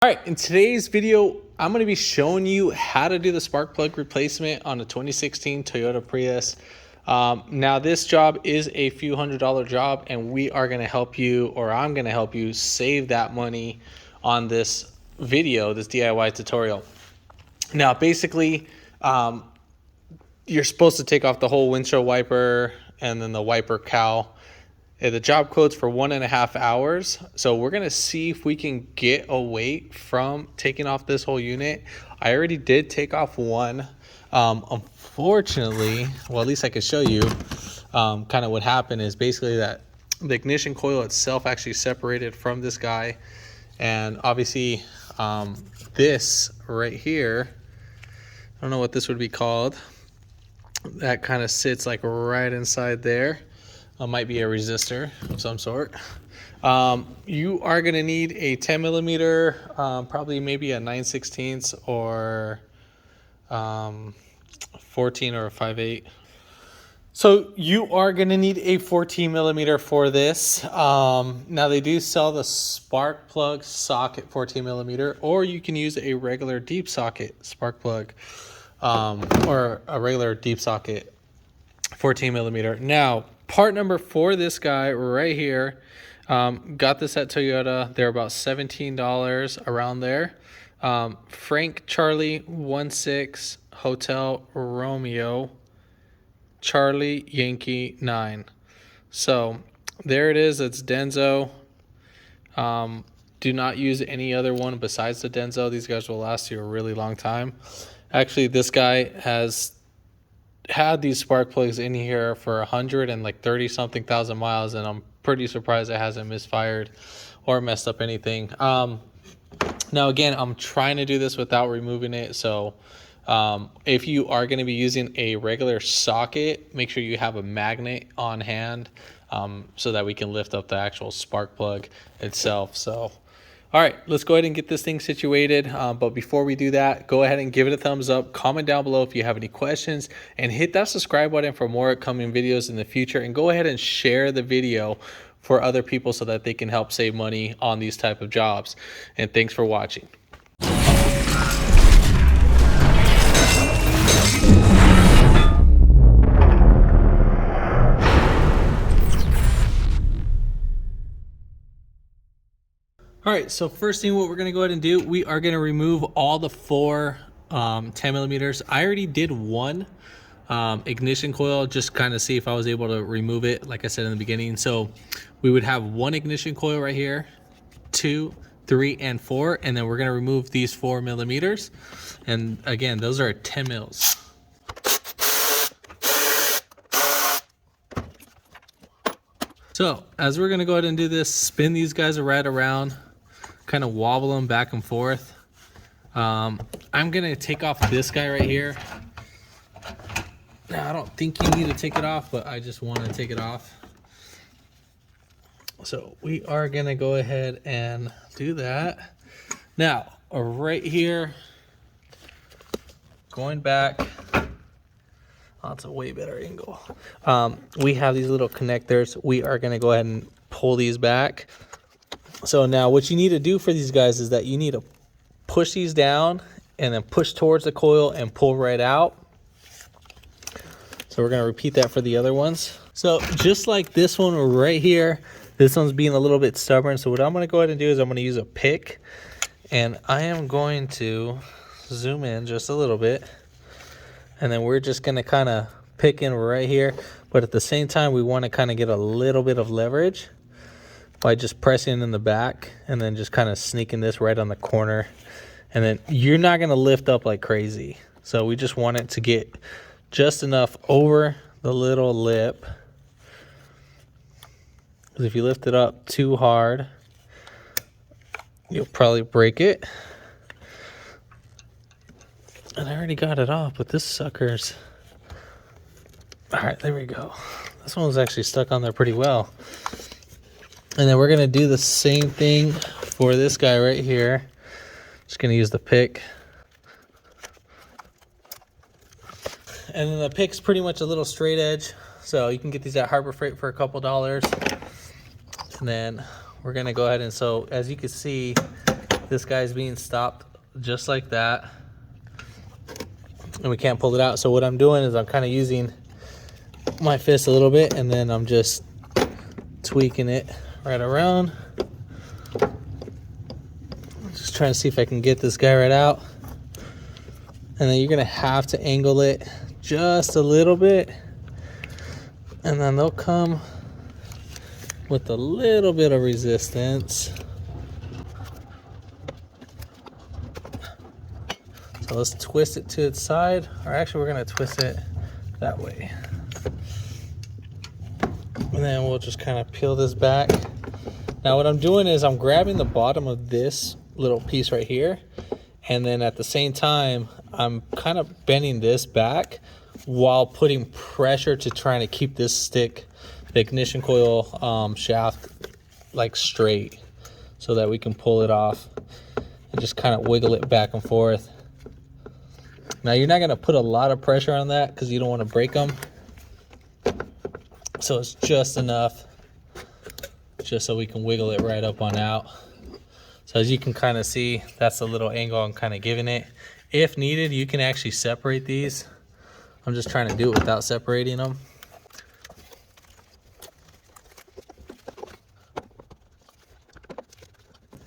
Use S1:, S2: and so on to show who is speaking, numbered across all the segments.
S1: All right, in today's video, I'm going to be showing you how to do the spark plug replacement on a 2016 Toyota Prius. Now, this job is a few $100 job, and we are going to help you, or I'm going to help you save that money on this video, this DIY tutorial. Now, basically, you're supposed to take off the whole windshield wiper and then the wiper cowl. The job quote's for 1.5 hours. So we're going to see if we can get away from taking off this whole unit. I already did take off one. Unfortunately, well, at least I could show you kind of what happened is basically that the ignition coil itself actually separated from this guy. And obviously this right here, I don't know what this would be called. That kind of sits like right inside there. Might be a resistor of some sort. You are going to need a 10 millimeter, probably maybe a 9/16 or 14 or a 5/8. So you are going to need a 14 millimeter for this. Now they do sell the spark plug socket 14 millimeter, or you can use a regular deep socket spark plug, or a regular deep socket 14 millimeter. Now, part number for this guy right here, got this at Toyota. They're about $17 around there. Frank Charlie 16 Hotel Romeo Charlie Yankee 9. So there it is. It's Denso. Do not use any other one besides the Denso. These guys will last you a really long time. Actually, this guy has had these spark plugs in here for 130 something thousand miles, and I'm pretty surprised it hasn't misfired or messed up anything. Now again, I'm trying to do this without removing it, so if you are going to be using a regular socket, make sure you have a magnet on hand, so that we can lift up the actual spark plug itself. So all right, let's go ahead and get this thing situated. But before we do that, go ahead and give it a thumbs up. Comment down below if you have any questions, and hit that subscribe button for more upcoming videos in the future. And go ahead and share the video for other people so that they can help save money on these type of jobs. And thanks for watching. All right, so first thing what we're gonna go ahead and do, we are gonna remove all the four 10 millimeters. I already did one ignition coil, just kind of see if I was able to remove it, like I said in the beginning. So we would have one ignition coil right here, 2, 3, and 4, and then we're gonna remove these 4 millimeters. And again, those are 10 mils. So as we're gonna go ahead and do this, spin these guys right around, kind of wobble them back and forth. I'm gonna take off this guy right here. Now I don't think you need to take it off, but I just want to take it off. So we are gonna go ahead and do that. Now right here, going back, oh, it's a way better angle. We have these little connectors. We are gonna go ahead and pull these back. So now what you need to do for these guys is that you need to push these down and then push towards the coil and pull right out. So we're going to repeat that for the other ones. So just like this one right here, this one's being a little bit stubborn. So what I'm going to go ahead and do is I'm going to use a pick, and I am going to zoom in just a little bit. And then we're just going to kind of pick in right here. But at the same time, we want to kind of get a little bit of leverage by just pressing in the back and then just kind of sneaking this right on the corner. And then you're not going to lift up like crazy. So we just want it to get just enough over the little lip. Because if you lift it up too hard, you'll probably break it. And I already got it off, but this sucker's... All right, there we go. This one's actually stuck on there pretty well. And then we're going to do the same thing for this guy right here. Just going to use the pick. And then the pick's pretty much a little straight edge. So you can get these at Harbor Freight for a couple dollars. And then we're going to go ahead and, so as you can see, This guy's being stopped just like that, and we can't pull it out. So what I'm doing is I'm kind of using my fist a little bit, and then I'm just tweaking it right around. Just trying to see if I can get this guy right out. And then you're gonna have to angle it just a little bit, and then they'll come with a little bit of resistance. So let's twist it to its side, or actually we're gonna twist it that way. And then we'll just kind of peel this back. Now what I'm doing is I'm grabbing the bottom of this little piece right here, and then at the same time I'm kind of bending this back while putting pressure to trying to keep this stick, the ignition coil shaft, like straight, so that we can pull it off and just kind of wiggle it back and forth. Now you're not going to put a lot of pressure on that because you don't want to break them. So it's just enough, just so we can wiggle it right up on out. So as you can kind of see, that's the little angle I'm kind of giving it. If needed, you can actually separate these. I'm just trying to do it without separating them.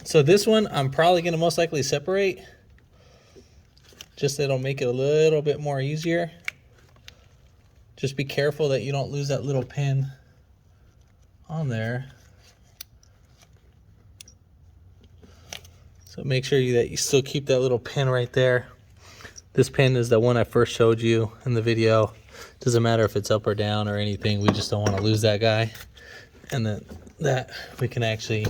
S1: So this one, I'm probably going to most likely separate. Just it'll make it a little bit more easier. Just be careful that you don't lose that little pin on there. So make sure that you still keep that little pin right there. This pin is the one I first showed you in the video. Doesn't matter if it's up or down or anything. We just don't want to lose that guy. And then that we can actually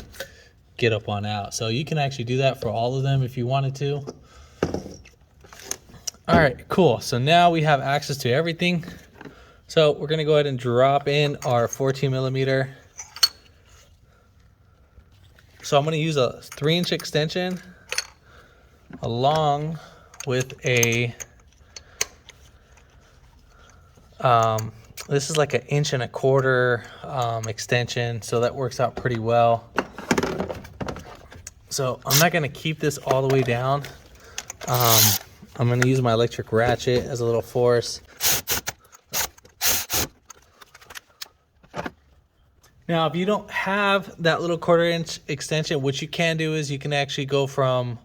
S1: get up on out. So you can actually do that for all of them if you wanted to. All right, cool. So now we have access to everything. So we're gonna go ahead and drop in our 14 millimeter. So I'm gonna use a 3-inch extension along with a, this is like 1.25 inch extension. So that works out pretty well. So I'm not gonna keep this all the way down. I'm gonna use my electric ratchet as a little force. Now, if you don't have that little 1/4 inch extension, what you can do is you can actually go from,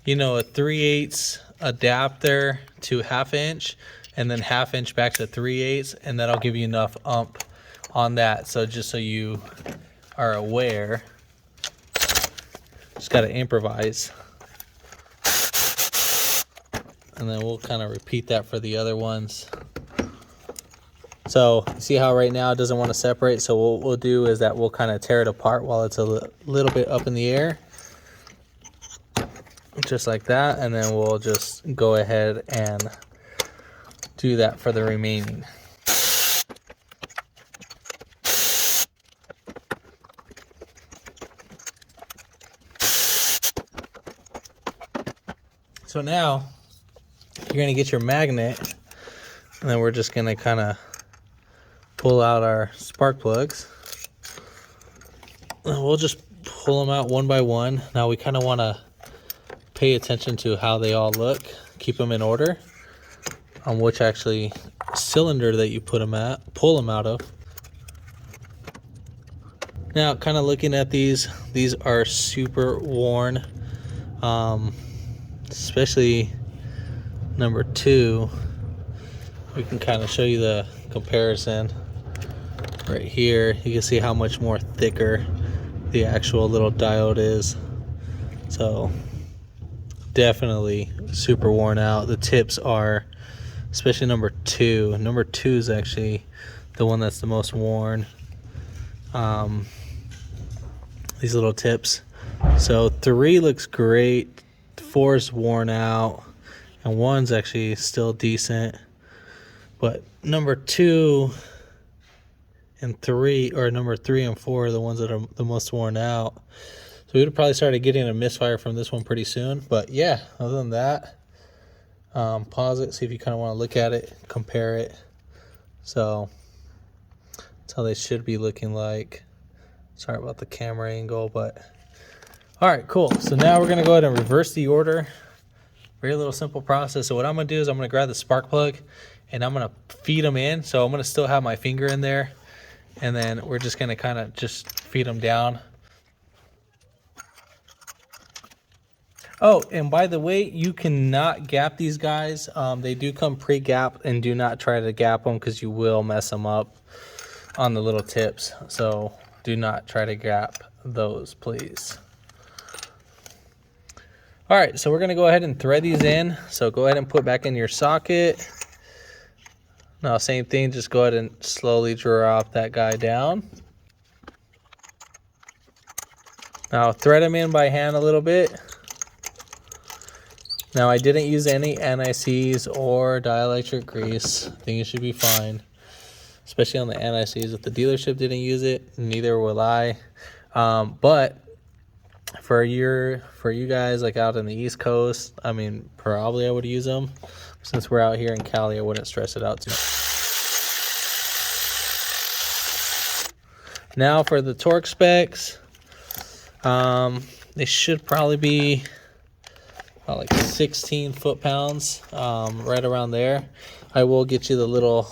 S1: you know, a 3/8 adapter to 1/2 inch, and then 1/2 inch back to 3/8, and that'll give you enough on that. So just so you are aware, just gotta improvise. And then we'll kind of repeat that for the other ones. So see how right now it doesn't want to separate. So what we'll do is that we'll kind of tear it apart while it's a little bit up in the air. Just like that. And then we'll just go ahead and do that for the remaining. So now you're going to get your magnet, and then we're just going to kind of pull out our spark plugs. And we'll just pull them out one by one. Now we kind of want to pay attention to how they all look, keep them in order on which actually cylinder that you pull them out of. Now kind of looking at these are super worn, especially number 2. We can kind of show you the comparison right here. You can see how much more thicker the actual little diode is. So definitely super worn out. The tips are, especially number 2. Number 2 is actually the one that's the most worn. These little tips. So 3 looks great, 4's worn out, and 1's actually still decent. But number 2 and 3, or number 3 and 4 are the ones that are the most worn out. So we would have probably started getting a misfire from this one pretty soon. But yeah, other than that, pause it, see if you kind of want to look at it, compare it. So that's how they should be looking like. Sorry about the camera angle, but All right, cool. So now we're gonna go ahead and reverse the order. Very little simple process. So what I'm gonna do is I'm gonna grab the spark plug and I'm gonna feed them in. So I'm gonna still have my finger in there, and then we're just gonna kind of just feed them down. Oh, and by the way, you cannot gap these guys. They do come pre-gapped, and do not try to gap them because you will mess them up on the little tips. So do not try to gap those, please. All right, so we're gonna go ahead and thread these in. So go ahead and put back in your socket. Now, same thing, just go ahead and slowly drop that guy down. Now thread them in by hand a little bit. Now, I didn't use any NICs or dielectric grease. I think it should be fine, especially on the NICs. If the dealership didn't use it, neither will I. But for you guys like out in the East Coast, I mean, probably I would use them. Since we're out here in Cali, I wouldn't stress it out too much. Now for the torque specs, they should probably be about like 16 foot-pounds, right around there. I will get you the little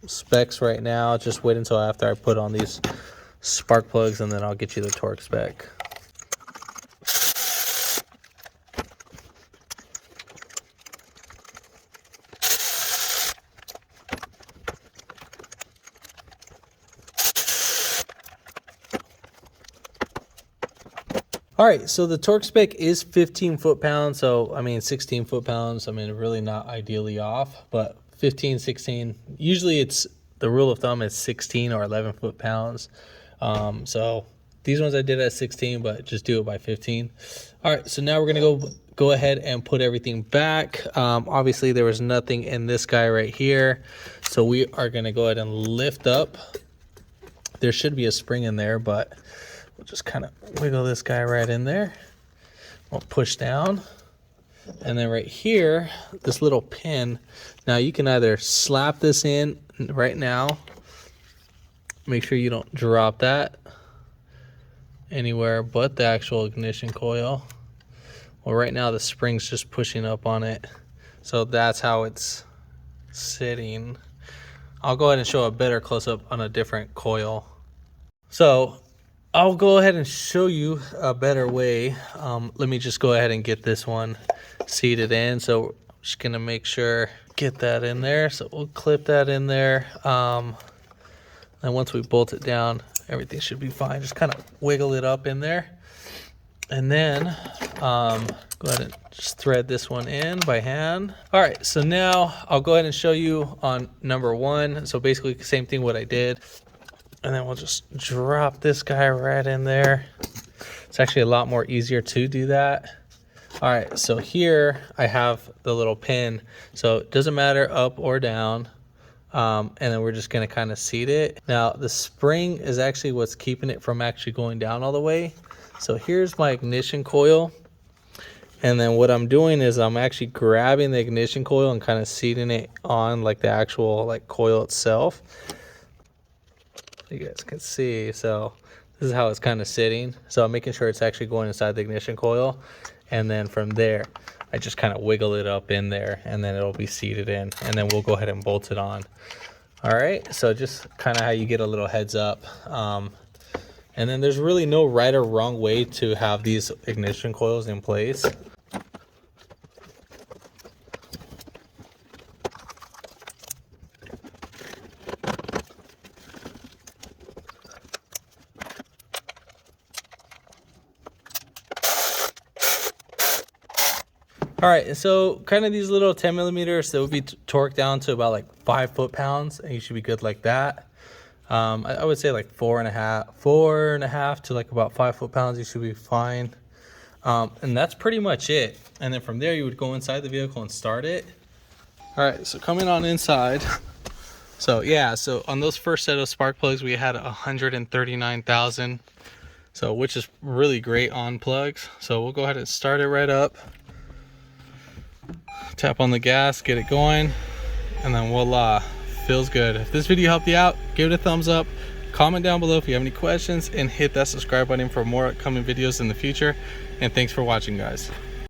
S1: specs right now. Just wait until after I put on these spark plugs, and then I'll get you the torque spec. All right, so the torque spec is 15 foot-pounds. So, I mean, 16 foot-pounds, I mean, really not ideally off, but 15, 16, usually it's, the rule of thumb is 16 or 11 foot-pounds. So these ones I did at 16, but just do it by 15. All right, so now we're gonna go ahead and put everything back. Obviously there was nothing in this guy right here. So we are gonna go ahead and lift up. There should be a spring in there, but we'll just kind of wiggle this guy right in there. We'll push down. And then right here, this little pin. Now you can either slap this in right now. Make sure you don't drop that anywhere but the actual ignition coil. Well, right now the spring's just pushing up on it. So that's how it's sitting. I'll go ahead and show a better close-up on a different coil. So I'll go ahead and show you a better way. Let me just go ahead and get this one seated in. So I'm just gonna make sure, get that in there. So we'll clip that in there. And once we bolt it down, everything should be fine. Just kind of wiggle it up in there. And then go ahead and just thread this one in by hand. All right, so now I'll go ahead and show you on number one. So basically the same thing what I did. And then we'll just drop this guy right in there. It's actually a lot more easier to do that. All right, so here I have the little pin. So it doesn't matter up or down. And then we're just gonna kind of seat it. Now the spring is actually what's keeping it from actually going down all the way. So here's my ignition coil. And then what I'm doing is I'm actually grabbing the ignition coil and kind of seating it on like the actual like coil itself. You guys can see, so this is how it's kind of sitting. So I'm making sure it's actually going inside the ignition coil. And then from there, I just kind of wiggle it up in there, and then it'll be seated in, and then we'll go ahead and bolt it on. All right, so just kind of how you get a little heads up. And then there's really no right or wrong way to have these ignition coils in place. All right, so kind of these little 10 millimeters, that would be torqued down to about like 5 foot-pounds, and you should be good like that. I would say like 4.5 to like about 5 foot-pounds, you should be fine. And that's pretty much it. And then from there, you would go inside the vehicle and start it. All right, so coming on inside. So yeah, so on those first set of spark plugs, we had 139,000. So which is really great on plugs. So we'll go ahead and start it right up. Tap on the gas, get it going, and then voila, feels good. If this video helped you out, give it a thumbs up. Comment down below if you have any questions, and hit that subscribe button for more upcoming videos in the future. And thanks for watching, guys.